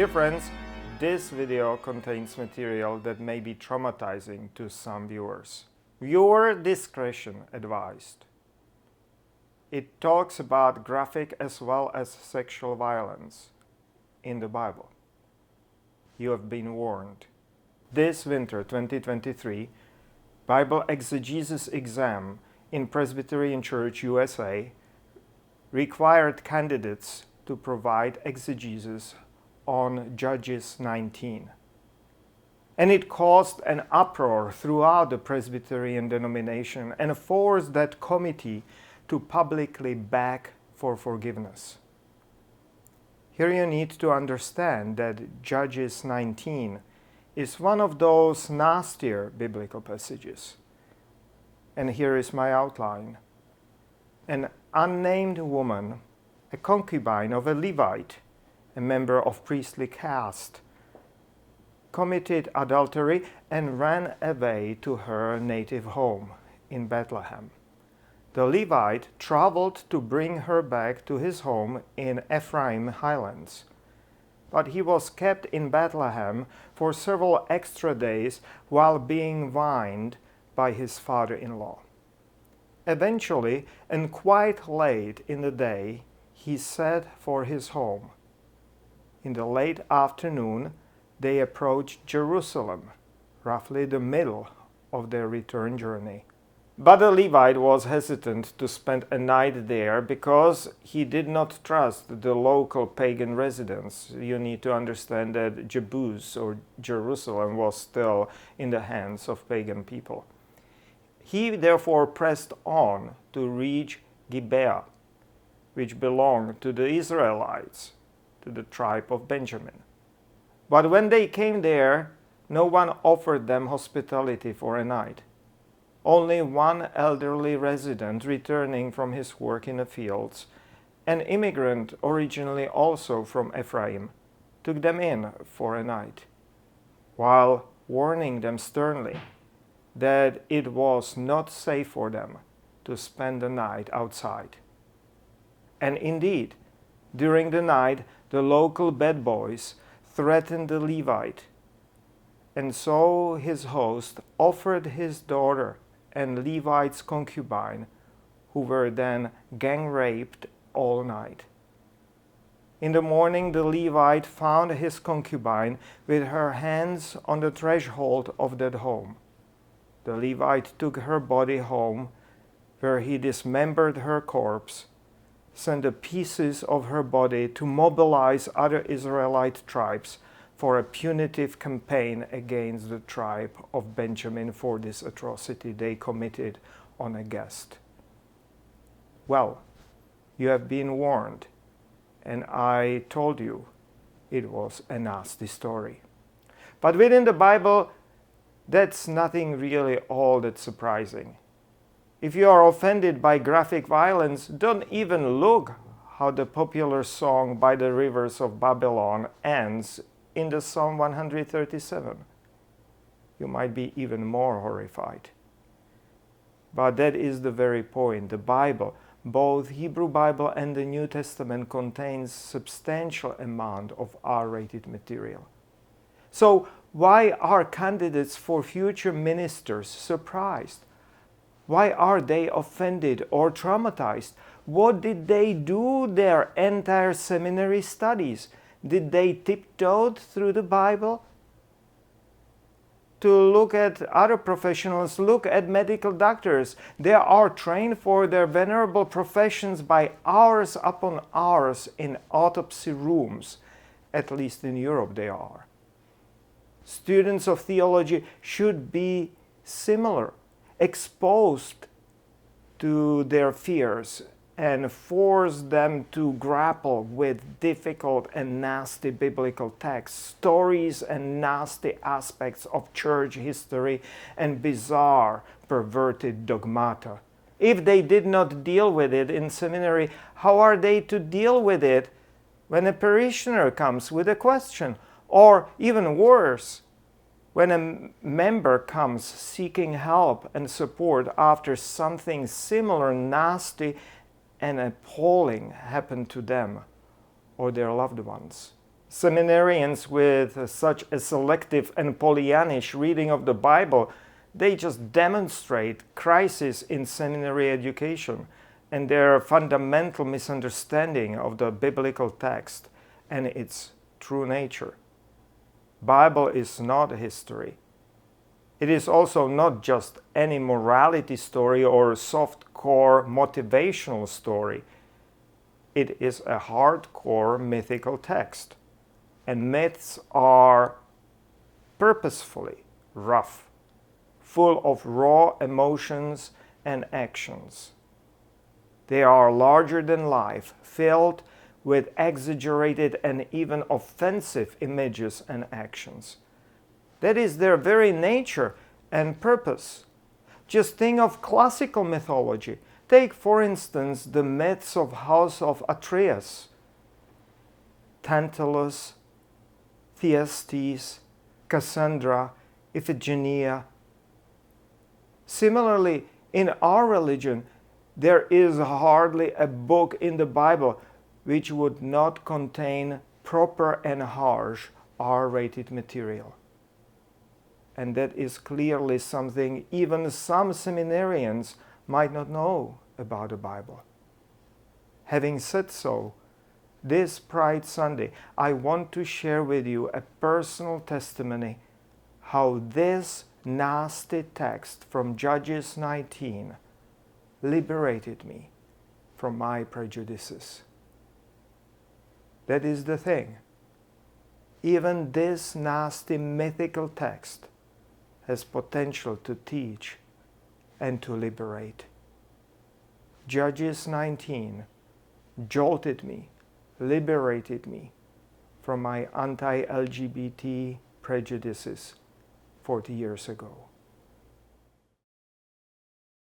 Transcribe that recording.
Dear friends, this video contains material that may be traumatizing to some viewers. Viewer discretion advised. It talks about graphic as well as sexual violence in the Bible. You have been warned. This winter 2023 Bible Exegesis exam in Presbyterian Church, U.S.A. required candidates to provide exegesis on Judges 19. And it caused an uproar throughout the Presbyterian denomination and forced that committee to publicly beg for forgiveness. Here you need to understand that Judges 19 is one of those nastier biblical passages. And here is my outline. An unnamed woman, a concubine of a Levite, a member of priestly caste, committed adultery and ran away to her native home in Bethlehem. The Levite traveled to bring her back to his home in Ephraim Highlands, but he was kept in Bethlehem for several extra days while being whined by his father-in-law. Eventually, and quite late in the day, he set for his home. In the late afternoon, they approached Jerusalem, roughly the middle of their return journey. But the Levite was hesitant to spend a night there because he did not trust the local pagan residents. You need to understand that Jebus, or Jerusalem, was still in the hands of pagan people. He therefore pressed on to reach Gibeah, which belonged to the Israelites, to the tribe of Benjamin. But when they came there, no one offered them hospitality for a night. Only one elderly resident returning from his work in the fields, an immigrant originally also from Ephraim, took them in for a night, while warning them sternly that it was not safe for them to spend the night outside. And indeed, during the night, the local bad boys threatened the Levite, and so his host offered his daughter and Levite's concubine, who were then gang-raped all night. In the morning, the Levite found his concubine with her hands on the threshold of that home. The Levite took her body home, where he dismembered her corpse, sent the pieces of her body to mobilize other Israelite tribes for a punitive campaign against the tribe of Benjamin for this atrocity they committed on a guest. Well, you have been warned, and I told you it was a nasty story. But within the Bible, that's nothing really all that surprising. If you are offended by graphic violence, don't even look how the popular song "By the Rivers of Babylon" ends in the Psalm 137. You might be even more horrified. But that is the very point. The Bible, both Hebrew Bible and the New Testament, contains substantial amount of R-rated material. So why are candidates for future ministers surprised? Why are they offended or traumatized? What did they do their entire seminary studies? Did they tiptoe through the Bible? To look at other professionals, look at medical doctors. They are trained for their venerable professions by hours upon hours in autopsy rooms. At least in Europe they are. Students of theology should be similar, exposed to their fears and force them to grapple with difficult and nasty biblical texts, stories and nasty aspects of church history and bizarre, perverted dogmata. If they did not deal with it in seminary, how are they to deal with it when a parishioner comes with a question? Or even worse, when a member comes seeking help and support after something similar, nasty, and appalling happened to them or their loved ones. Seminarians with such a selective and Pollyannish reading of the Bible, they just demonstrate crisis in seminary education and their fundamental misunderstanding of the biblical text and its true nature. Bible is not history. It is also not just any morality story or soft-core motivational story. It is a hardcore mythical text. And myths are purposefully rough, full of raw emotions and actions. They are larger than life, filled with exaggerated and even offensive images and actions. That is their very nature and purpose. Just think of classical mythology. Take, for instance, the myths of House of Atreus, Tantalus, Thyestes, Cassandra, Iphigenia. Similarly, in our religion, there is hardly a book in the Bible which would not contain proper and harsh R-rated material. And that is clearly something even some seminarians might not know about the Bible. Having said so, this Pride Sunday, I want to share with you a personal testimony how this nasty text from Judges 19 liberated me from my prejudices. That is the thing. Even this nasty mythical text has potential to teach and to liberate. Judges 19 jolted me, liberated me from my anti-LGBT prejudices 40 years ago.